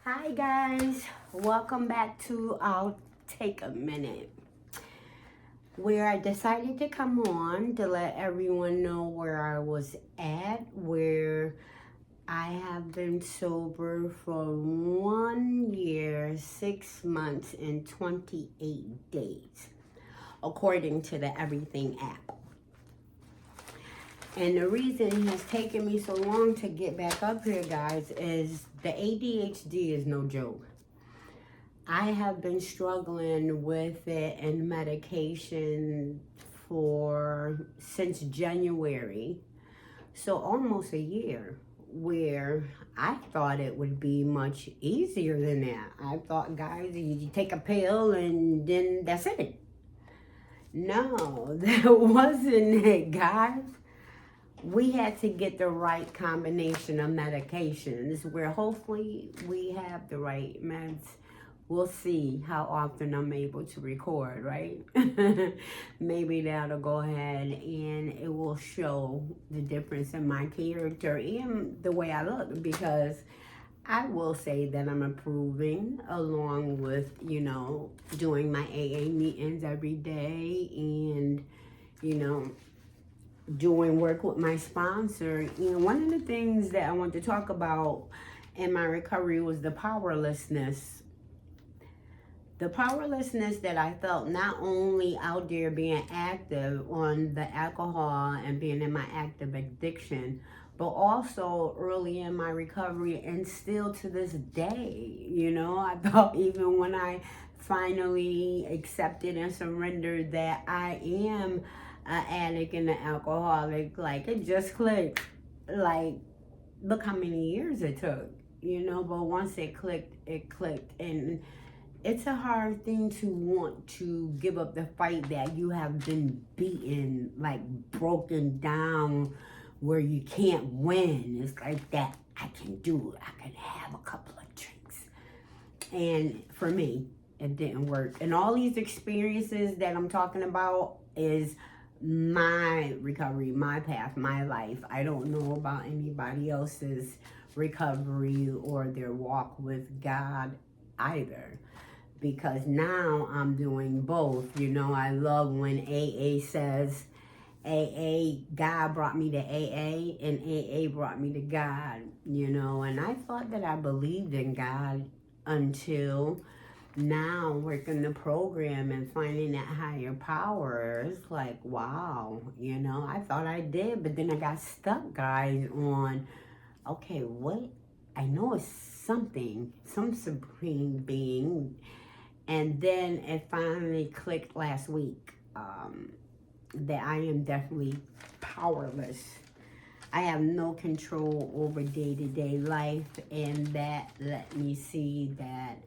Hi guys, welcome back to I'll Take a Minute, where I decided to come on to let everyone know where I was at, where I have been sober for 1 year, 6 months, and 28 days, according to the Everything app. And the reason it has taken me so long to get back up here, guys, is the ADHD is no joke. I have been struggling with it and medication for since January, so almost a year, where I thought it would be much easier than that. I thought, guys, you take a pill and then that's it. No, that wasn't it, guys. We had to get the right combination of medications where hopefully we have the right meds. We'll see how often I'm able to record, right? Maybe that'll go ahead and it will show the difference in my character and the way I look, because I will say that I'm improving along with, doing my AA meetings every day and, doing work with my sponsor. One of the things that I want to talk about in my recovery was the powerlessness. The powerlessness that I felt, not only out there being active on the alcohol and being in my active addiction, but also early in my recovery and still to this day. I thought even when I finally accepted and surrendered that I am an addict and an alcoholic, like it just clicked. Like, look how many years it took, but once it clicked, and it's a hard thing to want to give up the fight that you have been beaten, like broken down, where you can't win. It's like that. I can do it. I can have a couple of drinks. And for me, it didn't work. And all these experiences that I'm talking about is my recovery, my path, my life. I don't know about anybody else's recovery or their walk with God either, because now I'm doing both. I love when AA says, God brought me to AA and AA brought me to God, and I thought that I believed in God until now, working the program and finding that higher power. It's like, wow, I thought I did, but then I got stuck, guys, on, okay, what? I know it's something, some supreme being. And then it finally clicked last week, that I am definitely powerless. I have no control over day-to-day life, and that let me see that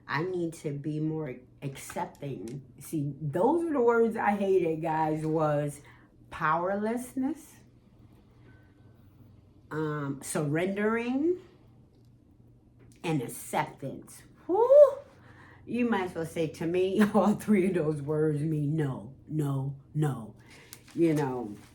I need to be more accepting. See, those are the words I hated, guys, was powerlessness, surrendering, and acceptance. Whew. You might as well say, to me, all three of those words mean no, no, no.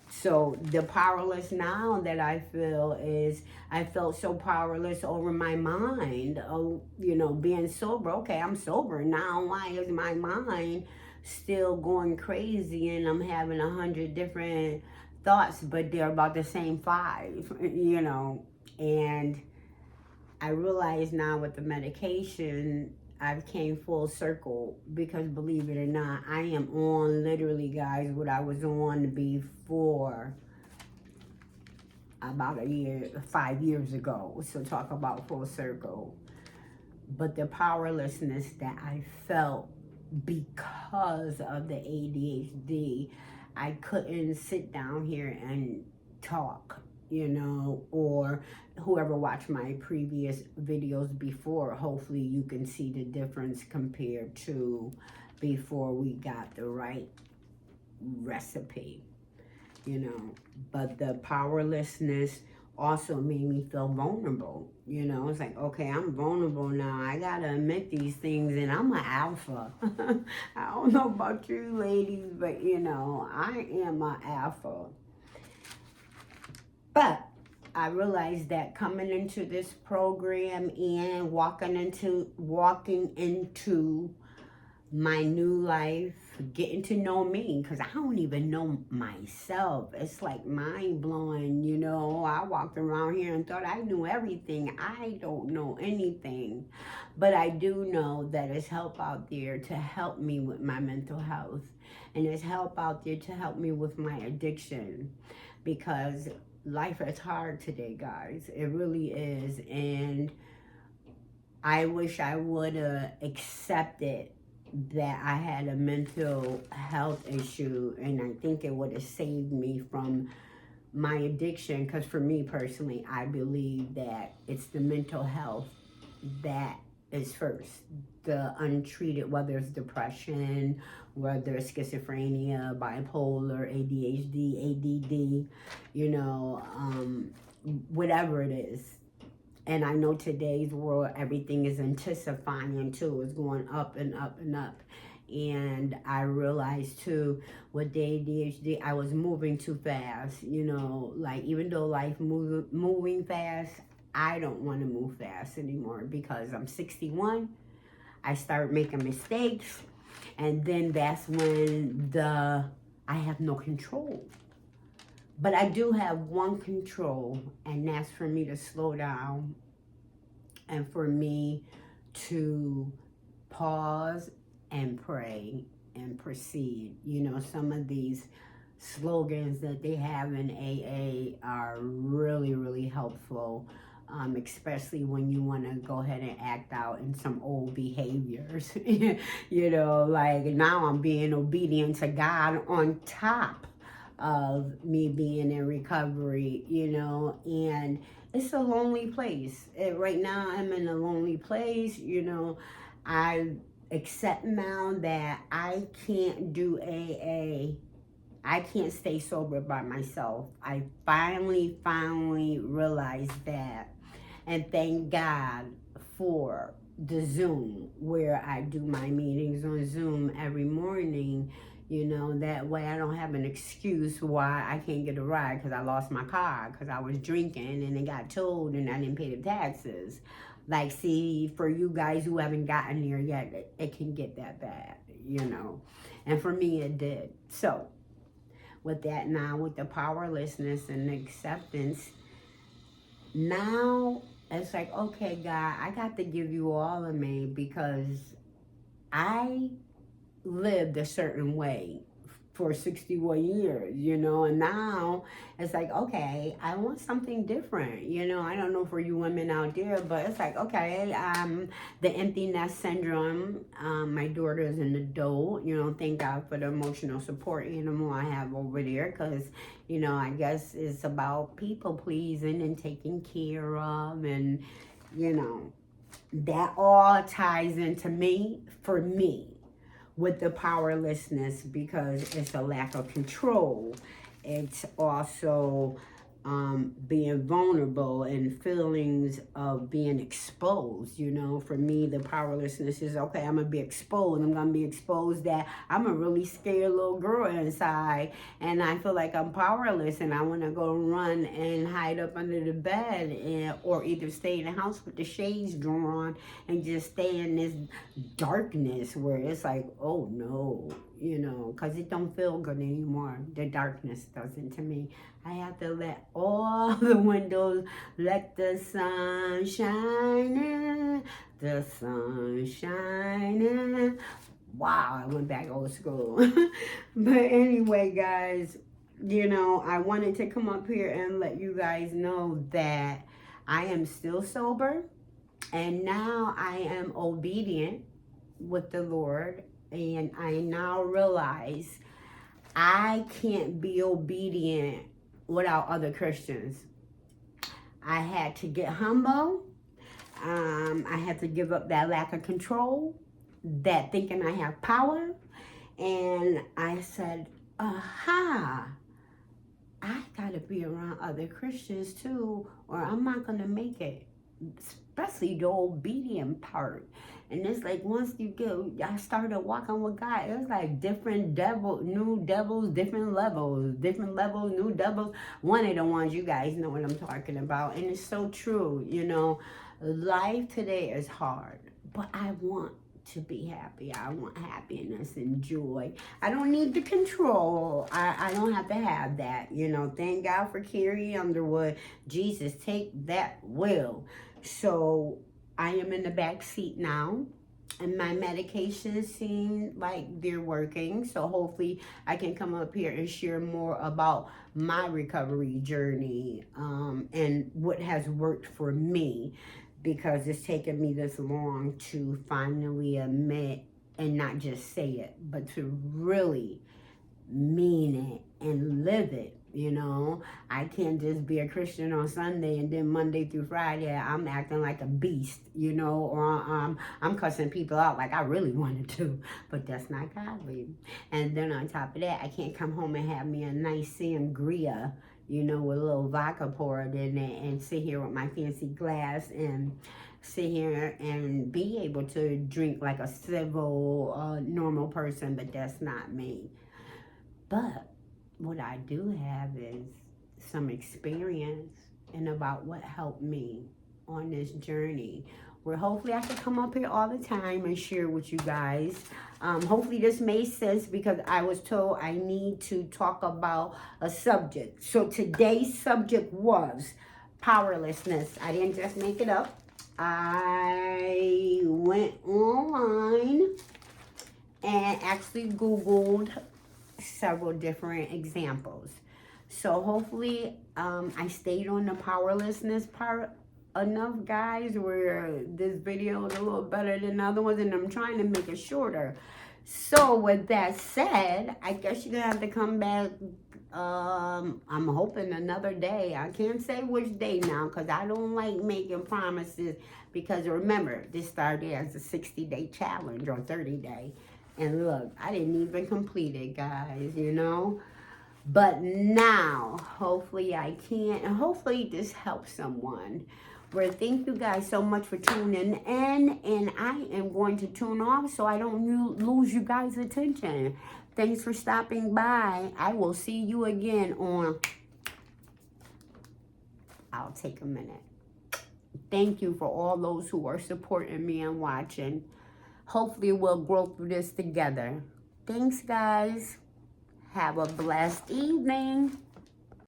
So the powerless now that I feel is, I felt so powerless over my mind. Oh, being sober. Okay, I'm sober now. Why is my mind still going crazy and I'm having 100 different thoughts, but they're about the same 5, And I realize now with the medication, I've came full circle, because believe it or not, I am on literally, guys, what I was on before about 5 years ago. So talk about full circle. But the powerlessness that I felt because of the ADHD, I couldn't sit down here and talk, or whoever watched my previous videos before, hopefully you can see the difference compared to before we got the right recipe, but the powerlessness also made me feel vulnerable. It's like, okay, I'm vulnerable now. I gotta admit these things, and I'm an alpha. I don't know about you ladies, but I am an alpha. But I realized that coming into this program and walking into my new life, getting to know me, because I don't even know myself. It's like mind blowing, you know. I walked around here and thought I knew everything. I don't know anything. But I do know that there's help out there to help me with my mental health. And there's help out there to help me with my addiction. Because life is hard today, guys. It really is. And I wish I would have accepted that I had a mental health issue, and I think it would have saved me from my addiction, because for me personally, I believe that it's the mental health that is first. The untreated, whether it's depression, whether it's schizophrenia, bipolar, ADHD, ADD, you know, whatever it is. And I know today's world, everything is intensifying too. It's going up and up and up. And I realized too, with the ADHD, I was moving too fast. You know, like even though life moving fast, I don't want to move fast anymore, because I'm 61. I start making mistakes. And then that's when I have no control. But I do have one control, and that's for me to slow down and for me to pause and pray and proceed. You know, some of these slogans that they have in AA are really, really helpful, especially when you want to go ahead and act out in some old behaviors. You know, like now I'm being obedient to God on top of me being in recovery, you know, and it's a lonely place. Right now I'm in a lonely place, you know. I accept now that I can't do AA. I can't stay sober by myself. I finally realized that. And thank God for the Zoom, where I do my meetings on Zoom every morning. You know, that way I don't have an excuse why I can't get a ride, because I lost my car because I was drinking and it got towed and I didn't pay the taxes. Like, see, for you guys who haven't gotten there yet, it can get that bad, you know. And for me, it did. So, with that now, with the powerlessness and acceptance, now it's like, okay, God, I got to give you all of me, because I lived a certain way for 61 years, you know, and now it's like, okay, I want something different, you know. I don't know for you women out there, but it's like, okay, the empty nest syndrome. My daughter is an adult, you know, thank God for the emotional support animal I have over there, because, you know, I guess it's about people pleasing and taking care of, and, you know, that all ties into me, for me, with the powerlessness, because it's a lack of control. It's also being vulnerable and feelings of being exposed. You know, for me, the powerlessness is, okay, I'm gonna be exposed. I'm gonna be exposed that I'm a really scared little girl inside, and I feel like I'm powerless, and I want to go run and hide up under the bed, or either stay in the house with the shades drawn and just stay in this darkness where it's like, oh no, you know, because it don't feel good anymore. The darkness doesn't to me. I have to let all the windows, let the sun shine in, the sun shine in. Wow, I went back old school. But anyway, guys, you know, I wanted to come up here and let you guys know that I am still sober, and now I am obedient with the Lord, and I now realize I can't be obedient without other Christians. I had to get humble. I had to give up that lack of control, that thinking I have power. And I said, aha, I gotta be around other Christians too, or I'm not gonna make it. especially the obedient part. And it's like once I started walking with God, it was like new devils, different levels, new devils. One of the ones you guys know what I'm talking about. And it's so true, you know. Life today is hard, but I want to be happy. I want happiness and joy. I don't need the control. I don't have to have that, you know. Thank God for Carrie Underwood. Jesus, take that will. So I am in the back seat now, and my medications seem like they're working. So hopefully I can come up here and share more about my recovery journey, and what has worked for me, because it's taken me this long to finally admit and not just say it, but to really mean it and live it. You know, I can't just be a Christian on Sunday and then Monday through Friday I'm acting like a beast, you know, or I'm cussing people out like I really wanted to, but that's not godly. And then on top of that, I can't come home and have me a nice sangria, you know, with a little vodka poured in it, and sit here with my fancy glass and sit here and be able to drink like a civil, normal person, but that's not me. But what I do have is some experience and about what helped me on this journey, where hopefully I can come up here all the time and share with you guys. Hopefully this made sense, because I was told I need to talk about a subject. So today's subject was powerlessness. I didn't just make it up. I went online and actually Googled several different examples. So hopefully I stayed on the powerlessness part enough, guys, where this video is a little better than the other ones, and I'm trying to make it shorter. So with that said, I guess you're gonna have to come back. I'm hoping another day. I can't say which day now, because I don't like making promises, because remember, this started as a 60-day challenge or 30-day. And look, I didn't even complete it, guys, you know. But now, hopefully I can, and hopefully this helps someone. Well, thank you guys so much for tuning in, and I am going to tune off so I don't lose you guys' attention. Thanks for stopping by. I will see you again on, I'll take a minute. Thank you for all those who are supporting me and watching. Hopefully we'll grow through this together. Thanks, guys. Have a blessed evening.